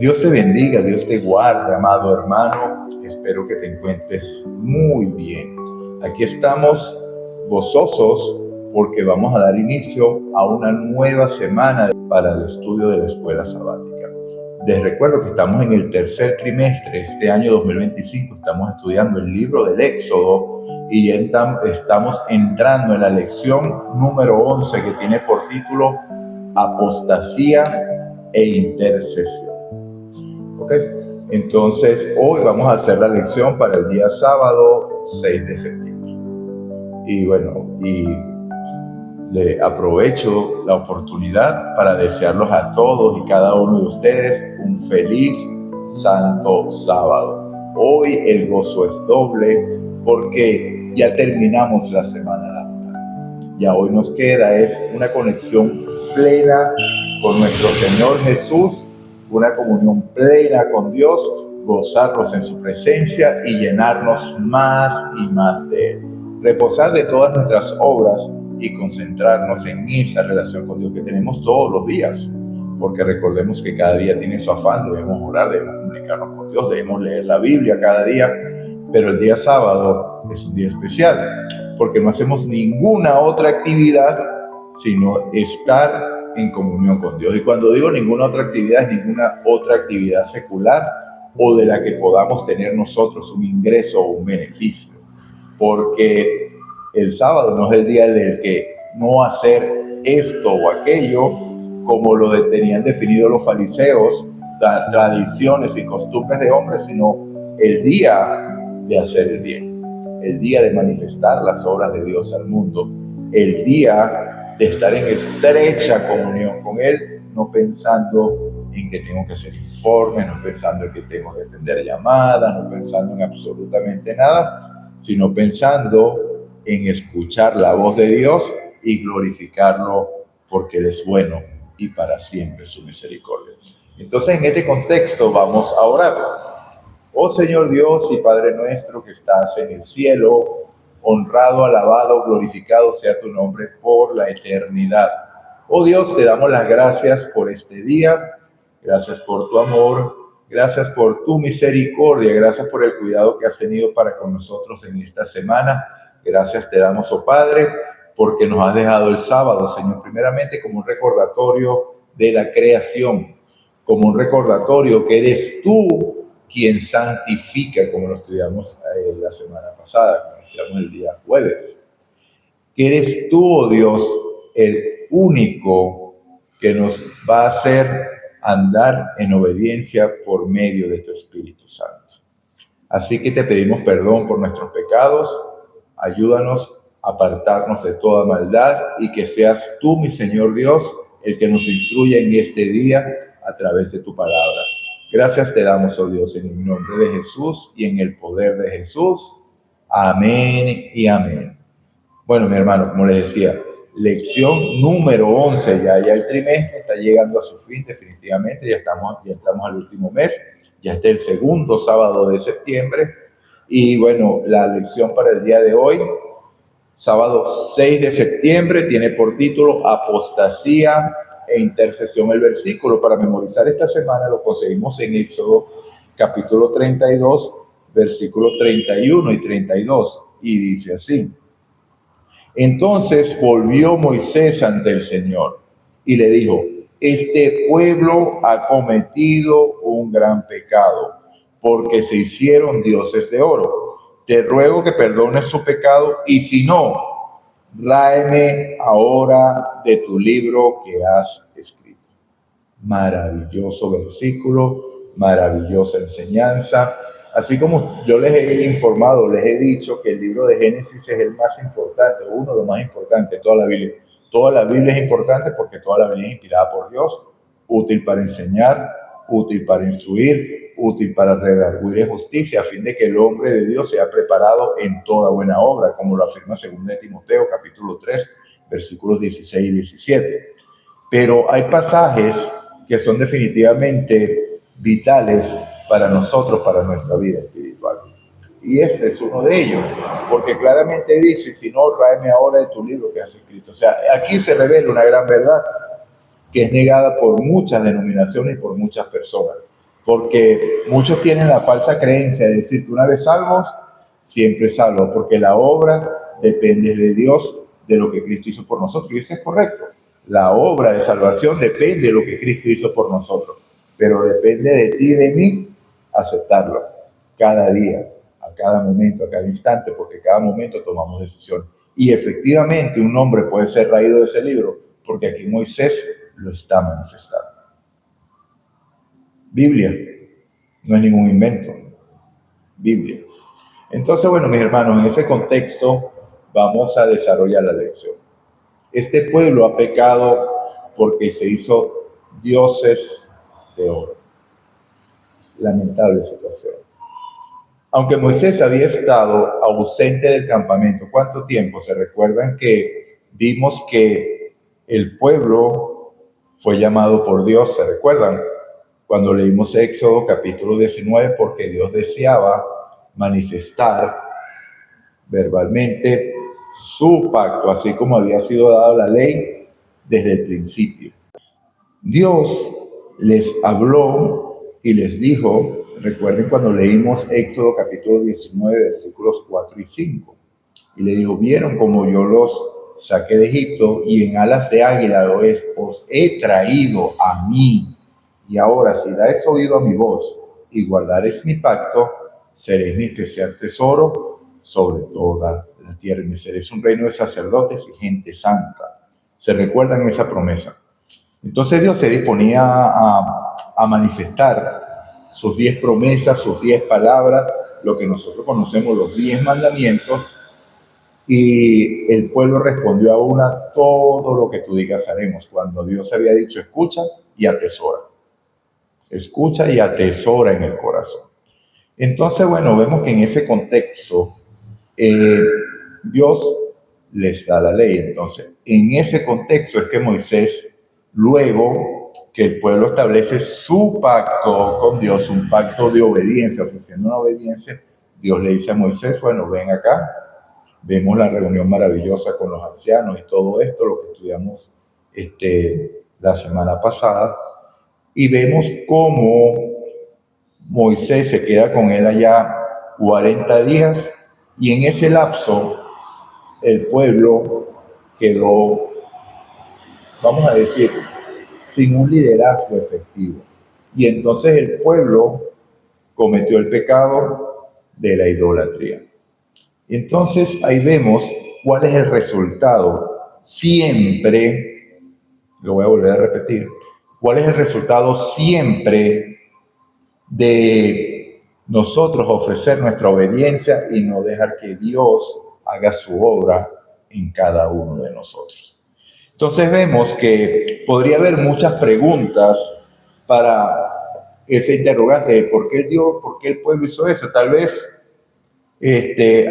Dios te bendiga, Dios te guarde, amado hermano. Espero que te encuentres muy bien. Aquí estamos gozosos porque vamos a dar inicio a una nueva semana para el estudio de la escuela sabática. Les recuerdo que estamos en el tercer trimestre, este año 2025, estamos estudiando el libro del Éxodo y ya estamos entrando en la lección número 11 que tiene por título Apostasía e Intercesión. ¿Ok? Entonces, hoy vamos a hacer la lección para el día sábado 6 de septiembre. Y bueno, le aprovecho la oportunidad para desearlos a todos y cada uno de ustedes un feliz santo sábado. Hoy el gozo es doble porque ya terminamos la semana laboral. Ya hoy nos queda es una conexión plena con nuestro Señor Jesús, una comunión plena con Dios, gozarnos en su presencia y llenarnos más y más de Él. Reposar de todas nuestras obras y concentrarnos en esa relación con Dios que tenemos todos los días, porque recordemos que cada día tiene su afán, debemos orar, debemos comunicarnos con Dios, debemos leer la Biblia cada día, pero el día sábado es un día especial, porque no hacemos ninguna otra actividad sino estar en comunión con Dios. Y cuando digo ninguna otra actividad, es ninguna otra actividad secular o de la que podamos tener nosotros un ingreso o un beneficio, porque el sábado no es el día del que no hacer esto o aquello, como lo tenían definido los fariseos, tradiciones y costumbres de hombres, sino el día de hacer el bien, el día de manifestar las obras de Dios al mundo, el día de estar en estrecha comunión con Él, no pensando en que tengo que hacer informes, no pensando en que tengo que atender llamadas, no pensando en absolutamente nada, sino pensando en escuchar la voz de Dios y glorificarlo porque Él es bueno y para siempre su misericordia. Entonces, en este contexto vamos a orar. Oh Señor Dios y Padre nuestro que estás en el cielo, honrado, alabado, glorificado sea tu nombre por la eternidad. Oh Dios, te damos las gracias por este día, gracias por tu amor, gracias por tu misericordia, gracias por el cuidado que has tenido para con nosotros en esta semana. Gracias te damos, oh Padre, porque nos has dejado el sábado, Señor, primeramente como un recordatorio de la creación, como un recordatorio que eres tú quien santifica, como lo estudiamos la semana pasada, como lo estudiamos el día jueves. Que eres tú, oh Dios, el único que nos va a hacer andar en obediencia por medio de tu Espíritu Santo. Así que te pedimos perdón por nuestros pecados, ayúdanos a apartarnos de toda maldad y que seas tú, mi Señor Dios, el que nos instruya en este día a través de tu palabra. Gracias te damos, oh Dios, en el nombre de Jesús y en el poder de Jesús. Amén y amén. Bueno, mi hermano, como les decía, lección número 11, ya el trimestre está llegando a su fin definitivamente, ya entramos al último mes, ya está el segundo sábado de septiembre y bueno, la lección para el día de hoy, sábado 6 de septiembre, tiene por título Apostasía e Intercesión. El versículo para memorizar esta semana lo conseguimos en Éxodo capítulo 32, versículos 31 y 32, y dice así: Entonces volvió Moisés ante el Señor y le dijo: Este pueblo ha cometido un gran pecado, porque se hicieron dioses de oro. Te ruego que perdones su pecado, y si no, tráeme ahora de tu libro que has escrito. Maravilloso versículo, maravillosa enseñanza. Así como yo les he informado, les he dicho que el libro de Génesis es el más importante, uno de los más importantes de toda la Biblia. Toda la Biblia es importante porque toda la Biblia es inspirada por Dios, útil para enseñar, útil para instruir, útil para redarguir en justicia, a fin de que el hombre de Dios sea preparado en toda buena obra, como lo afirma 2 Timoteo, capítulo 3, versículos 16 y 17. Pero hay pasajes que son definitivamente vitales para nosotros, para nuestra vida espiritual. Y este es uno de ellos, porque claramente dice: si no, tráeme ahora de tu libro que has escrito. O sea, aquí se revela una gran verdad que es negada por muchas denominaciones y por muchas personas. Porque muchos tienen la falsa creencia de decir que una vez salvos, siempre salvos, porque la obra depende de Dios, de lo que Cristo hizo por nosotros. Y eso es correcto. La obra de salvación depende de lo que Cristo hizo por nosotros, pero depende de ti y de mí aceptarlo cada día, a cada momento, a cada instante, porque cada momento tomamos decisión. Y efectivamente un nombre puede ser raído de ese libro, porque aquí Moisés lo está manifestando. Biblia, no es ningún invento. Biblia. Entonces, bueno, mis hermanos, en ese contexto vamos a desarrollar la lección. Este pueblo ha pecado porque se hizo dioses de oro. Lamentable situación. Aunque Moisés había estado ausente del campamento, ¿cuánto tiempo? Se recuerdan que vimos que el pueblo fue llamado por Dios, ¿se recuerdan? Cuando leímos Éxodo capítulo 19, porque Dios deseaba manifestar verbalmente su pacto, así como había sido dada la ley desde el principio. Dios les habló y les dijo, recuerden cuando leímos Éxodo capítulo 19, versículos 4 y 5, y le dijo, vieron como yo los saqué de Egipto y en alas de águila os he traído a mí. Y ahora, si dais oído a mi voz y guardaréis mi pacto, seréis mi especial tesoro sobre toda la tierra. Y me seréis un reino de sacerdotes y gente santa. ¿Se recuerdan esa promesa? Entonces Dios se disponía a manifestar sus 10 promesas, sus 10 palabras, lo que nosotros conocemos los 10 mandamientos, y el pueblo respondió a una, todo lo que tú digas haremos, cuando Dios había dicho, escucha y atesora. Escucha y atesora en el corazón. Entonces, bueno, vemos que en ese contexto Dios les da la ley. Entonces, en ese contexto es que Moisés, luego que el pueblo establece su pacto con Dios, un pacto de obediencia, ofreciendo una obediencia, Dios le dice a Moisés, bueno, ven acá, vemos la reunión maravillosa con los ancianos y todo esto, lo que estudiamos la semana pasada, y vemos cómo Moisés se queda con él allá 40 días y en ese lapso el pueblo quedó, vamos a decir, sin un liderazgo efectivo. Y entonces el pueblo cometió el pecado de la idolatría. Entonces ahí vemos cuál es el resultado. Siempre, lo voy a volver a repetir, cuál es el resultado siempre de nosotros ofrecer nuestra obediencia y no dejar que Dios haga su obra en cada uno de nosotros. Entonces vemos que podría haber muchas preguntas para ese interrogante de por qué Dios, por qué el pueblo hizo eso. Tal vez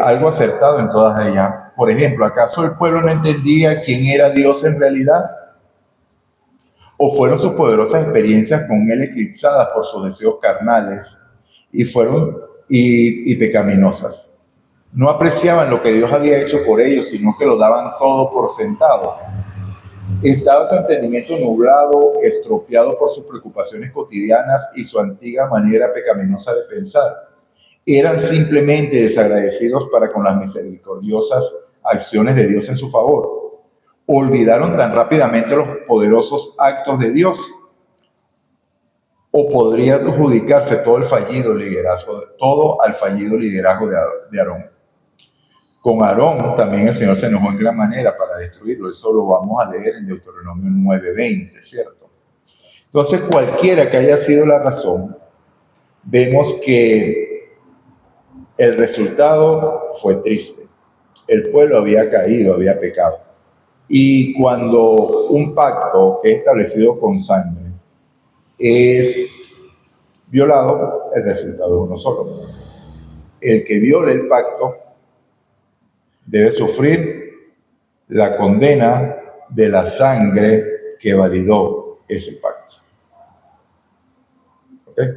algo acertado en todas ellas. Por ejemplo, ¿acaso el pueblo no entendía quién era Dios en realidad? ¿O fueron sus poderosas experiencias con él eclipsadas por sus deseos carnales y fueron pecaminosas? No apreciaban lo que Dios había hecho por ellos, sino que lo daban todo por sentado. Estaba su entendimiento nublado, estropeado por sus preocupaciones cotidianas y su antigua manera pecaminosa de pensar. Eran simplemente desagradecidos para con las misericordiosas acciones de Dios en su favor. Olvidaron tan rápidamente los poderosos actos de Dios. O podría adjudicarse todo al fallido liderazgo de Aarón. Con Aarón también el Señor se enojó en gran manera para destruirlo. Eso lo vamos a leer en Deuteronomio 9:20, ¿cierto? Entonces, cualquiera que haya sido la razón, vemos que el resultado fue triste. El pueblo había caído, había pecado. Y cuando un pacto que es establecido con sangre es violado, el resultado es uno solo. El que viole el pacto debe sufrir la condena de la sangre que validó ese pacto. ¿Okay?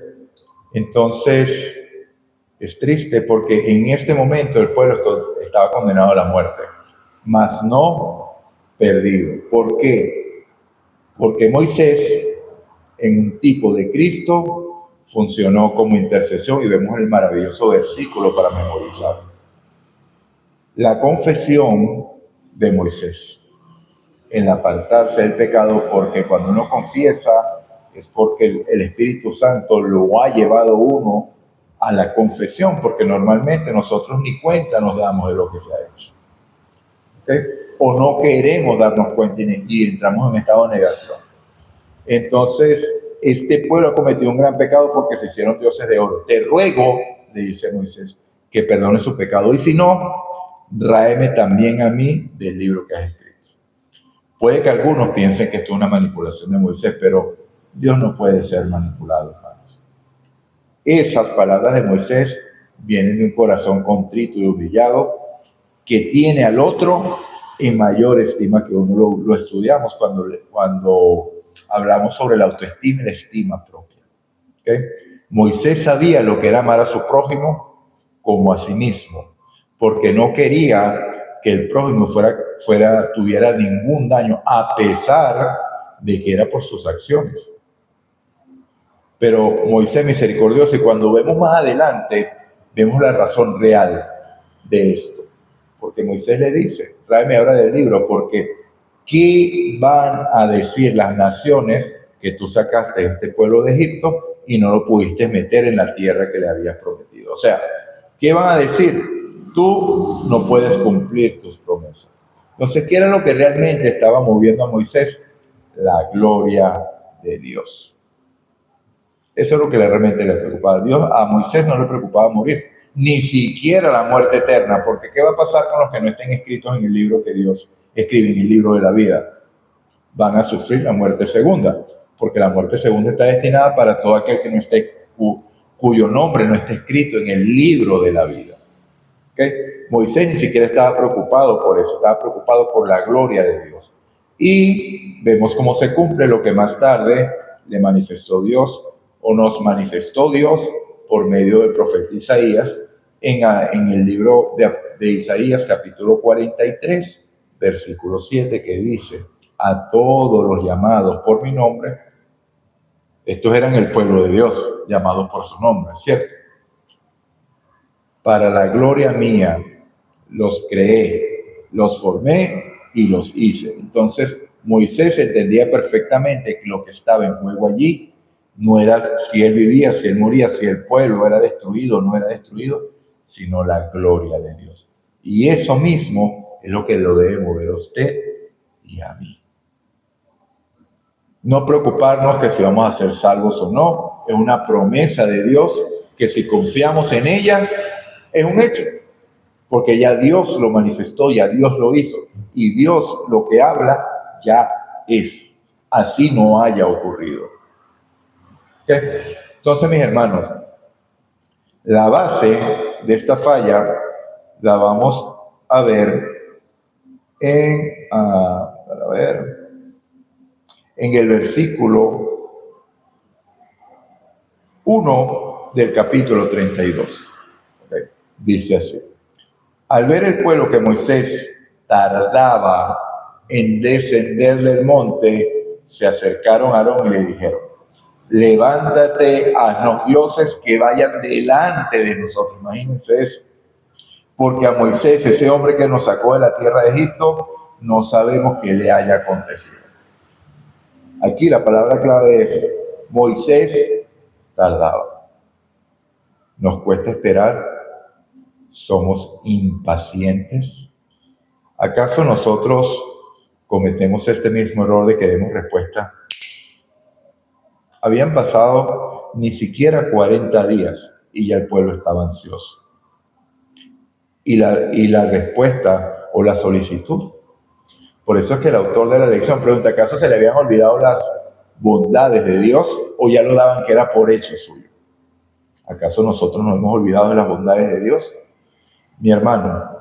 Entonces, es triste porque en este momento el pueblo estaba condenado a la muerte, mas no perdido. ¿Por qué? Porque Moisés, en un tipo de Cristo, funcionó como intercesión y vemos el maravilloso versículo para memorizar. La confesión de Moisés, el apartarse del pecado, porque cuando uno confiesa es porque el Espíritu Santo lo ha llevado uno a la confesión, porque normalmente nosotros ni cuenta nos damos de lo que se ha hecho. ¿Okay? O no queremos darnos cuenta y entramos en estado de negación. Entonces, este pueblo ha cometido un gran pecado porque se hicieron dioses de oro. Te ruego, le dice Moisés, que perdone su pecado. Y si no, ráeme también a mí del libro que has escrito. Puede que algunos piensen que esto es una manipulación de Moisés, pero Dios no puede ser manipulado, hermanos. Esas palabras de Moisés vienen de un corazón contrito y humillado que tiene al otro en mayor estima que uno. Lo estudiamos cuando hablamos sobre la autoestima y la estima propia. ¿Okay? Moisés sabía lo que era amar a su prójimo como a sí mismo, porque no quería que el prójimo tuviera ningún daño, a pesar de que era por sus acciones. Pero Moisés misericordioso, y cuando vemos más adelante, vemos la razón real de esto. Porque Moisés le dice, tráeme ahora del libro, porque ¿qué van a decir las naciones que tú sacaste de este pueblo de Egipto y no lo pudiste meter en la tierra que le habías prometido? O sea, ¿qué van a decir? Tú no puedes cumplir tus promesas. Entonces, ¿qué era lo que realmente estaba moviendo a Moisés? La gloria de Dios. Eso es lo que realmente le preocupaba. A Moisés no le preocupaba morir, ni siquiera la muerte eterna, porque ¿qué va a pasar con los que no estén escritos en el libro que Dios escribe, en el libro de la vida? Van a sufrir la muerte segunda, porque la muerte segunda está destinada para todo aquel que no esté, cuyo nombre no esté escrito en el libro de la vida. ¿Okay? Moisés ni siquiera estaba preocupado por eso, estaba preocupado por la gloria de Dios. Y vemos cómo se cumple lo que más tarde le manifestó Dios, o nos manifestó Dios por medio del profeta Isaías, en el libro de Isaías, capítulo 43, versículo 7, que dice: a todos los llamados por mi nombre, estos eran el pueblo de Dios, llamados por su nombre, ¿cierto? Para la gloria mía los creé, los formé y los hice. Entonces Moisés entendía perfectamente que lo que estaba en juego allí no era si él vivía, si él moría, si el pueblo era destruido o no era destruido, sino la gloria de Dios. Y eso mismo es lo que lo debe mover a usted y a mí. No preocuparnos que si vamos a ser salvos o no, es una promesa de Dios que si confiamos en ella, es un hecho, porque ya Dios lo manifestó, ya Dios lo hizo, y Dios lo que habla ya es, así no haya ocurrido. ¿Okay? Entonces, mis hermanos, la base de esta falla la vamos a ver en el versículo 1 del capítulo 32. ¿Okay? Dice así: al ver el pueblo que Moisés tardaba en descender del monte, se acercaron a Aarón y le dijeron: levántate, haznos dioses que vayan delante de nosotros. Imagínense eso. Porque a Moisés, ese hombre que nos sacó de la tierra de Egipto, no sabemos qué le haya acontecido. Aquí la palabra clave es: Moisés tardaba. Nos cuesta esperar. Somos impacientes. ¿Acaso nosotros cometemos este mismo error de queremos respuesta? Habían pasado ni siquiera 40 días y ya el pueblo estaba ansioso. Y la respuesta o la solicitud. Por eso es que el autor de la lección pregunta: ¿acaso se le habían olvidado las bondades de Dios o ya lo daban que era por hecho suyo? ¿Acaso nosotros nos hemos olvidado de las bondades de Dios? Mi hermano,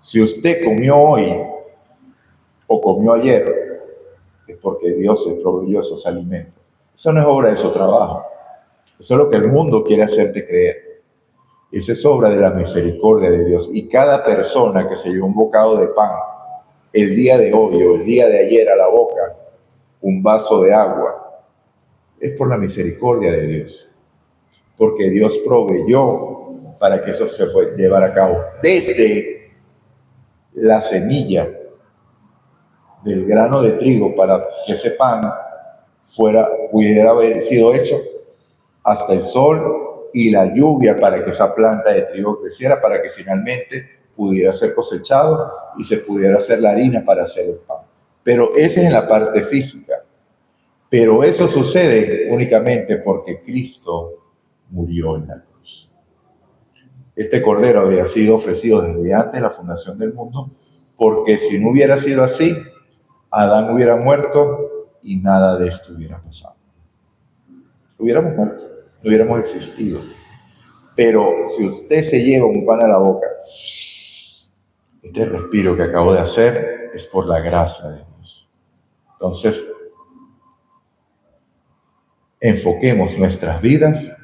si usted comió hoy o comió ayer, es porque Dios le proveyó esos alimentos. Eso no es obra de su trabajo. Eso es lo que el mundo quiere hacerte creer. Esa es obra de la misericordia de Dios. Y cada persona que se llevó un bocado de pan el día de hoy o el día de ayer a la boca, un vaso de agua, es por la misericordia de Dios. porque Dios proveyó para que eso se llevara a cabo. Desde la semilla del grano de trigo para que ese pan pudiera haber sido hecho, hasta el sol y la lluvia para que esa planta de trigo creciera, para que finalmente pudiera ser cosechado y se pudiera hacer la harina para hacer el pan. Pero esa es en la parte física. Pero eso sucede únicamente porque Cristo murió en la cruz. Este cordero había sido ofrecido desde antes de la fundación del mundo, porque si no hubiera sido así, Adán hubiera muerto y nada de esto hubiera pasado. Hubiéramos muerto, no hubiéramos existido. Pero si usted se lleva un pan a la boca, este respiro que acabo de hacer es por la gracia de Dios. Entonces, enfoquemos nuestras vidas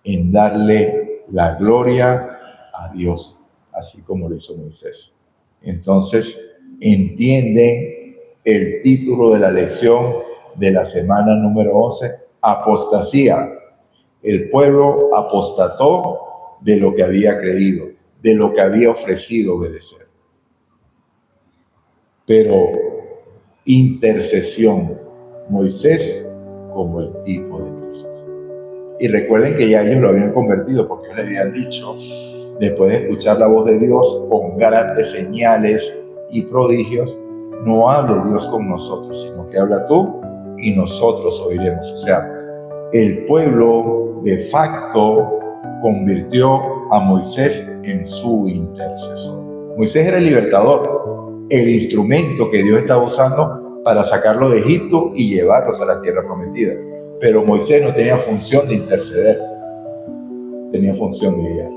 en darle la gloria a Dios, así como lo hizo Moisés. Entonces, entienden el título de la lección de la semana número 11, apostasía. El pueblo apostató de lo que había creído, de lo que había ofrecido obedecer. Pero intercesión, Moisés como el tipo de Cristo. Y recuerden que ya ellos lo habían convertido, porque ellos le habían dicho, después de escuchar la voz de Dios con grandes señales y prodigios, no hable Dios con nosotros, sino que habla tú y nosotros oiremos. O sea, el pueblo de facto convirtió a Moisés en su intercesor. Moisés era el libertador, el instrumento que Dios estaba usando para sacarlo de Egipto y llevarlos a la tierra prometida. Pero Moisés no tenía función de interceder, tenía función de guiar.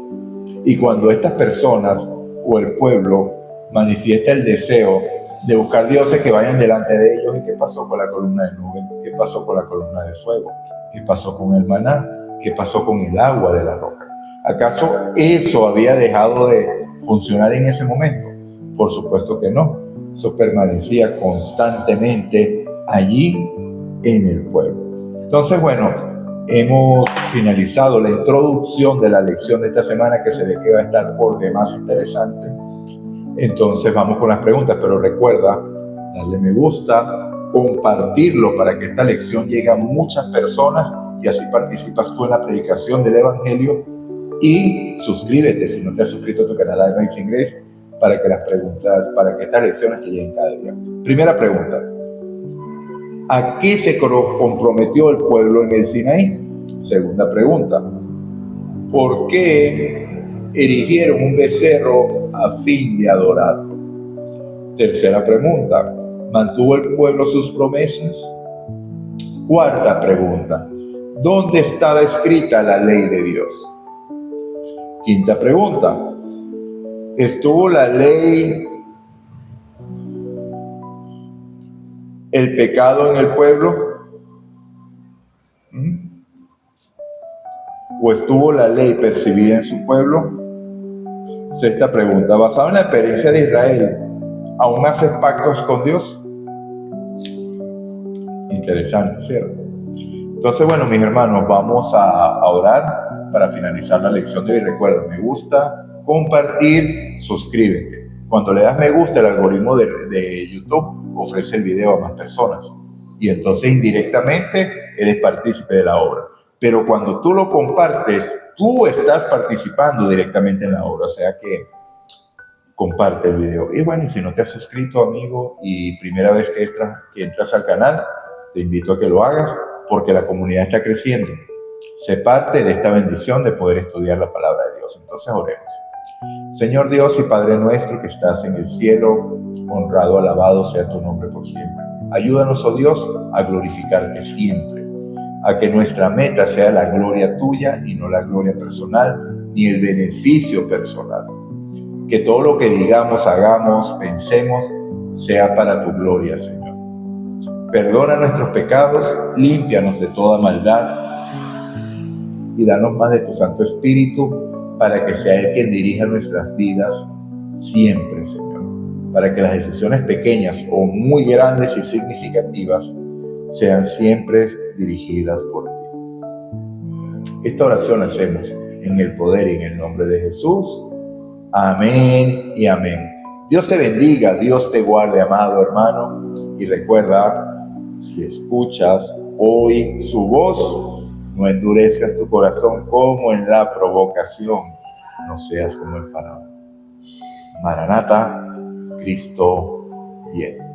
Y cuando estas personas o el pueblo manifiesta el deseo de buscar dioses que vayan delante de ellos, ¿y qué pasó con la columna de nube? ¿Qué pasó con la columna de fuego? ¿Qué pasó con el maná? ¿Qué pasó con el agua de la roca? ¿Acaso eso había dejado de funcionar en ese momento? Por supuesto que no. Eso permanecía constantemente allí en el pueblo. Entonces, bueno, hemos finalizado la introducción de la lección de esta semana, que se ve que va a estar por demás interesante. Entonces vamos con las preguntas, pero recuerda darle me gusta, compartirlo para que esta lección llegue a muchas personas y así participas tú en la predicación del Evangelio, y suscríbete si no te has suscrito a tu canal de Amazing Grace para que las preguntas, para que estas lecciones te lleguen cada día. Primera pregunta: ¿a qué se comprometió el pueblo en el Sinaí? Segunda pregunta: ¿por qué erigieron un becerro a fin de adorarlo? Tercera pregunta: ¿mantuvo el pueblo sus promesas? Cuarta pregunta: ¿dónde estaba escrita la ley de Dios? Quinta pregunta: ¿estuvo la ley, el pecado en el pueblo? ¿O estuvo la ley percibida en su pueblo? Sexta pregunta: basado en la experiencia de Israel, ¿aún hace pactos con Dios? Interesante, ¿cierto? Entonces, bueno, mis hermanos, vamos a orar para finalizar la lección de hoy. Recuerda, me gusta, compartir, suscríbete. Cuando le das me gusta, el algoritmo de YouTube ofrece el video a más personas. Y entonces indirectamente eres partícipe de la obra. Pero cuando tú lo compartes, tú estás participando directamente en la obra. O sea que comparte el video. Y bueno, si no te has suscrito, amigo, y primera vez que entras al canal, te invito a que lo hagas, porque la comunidad está creciendo. Sé parte de esta bendición de poder estudiar la palabra de Dios. Entonces oremos. Señor Dios y Padre nuestro que estás en el cielo, honrado, alabado sea tu nombre por siempre. Ayúdanos, oh Dios, a glorificarte siempre, a que nuestra meta sea la gloria tuya y no la gloria personal, ni el beneficio personal. Que todo lo que digamos, hagamos, pensemos, sea para tu gloria, Señor. Perdona nuestros pecados, límpianos de toda maldad y danos más de tu Santo Espíritu para que sea Él quien dirija nuestras vidas siempre, Señor. Para que las decisiones pequeñas o muy grandes y significativas sean siempre dirigidas por ti. Esta oración la hacemos en el poder y en el nombre de Jesús. Amén y amén. Dios te bendiga, Dios te guarde, amado hermano. Y recuerda, si escuchas hoy su voz, no endurezcas tu corazón como en la provocación. No seas como el faraón. Maranata, Cristo viene.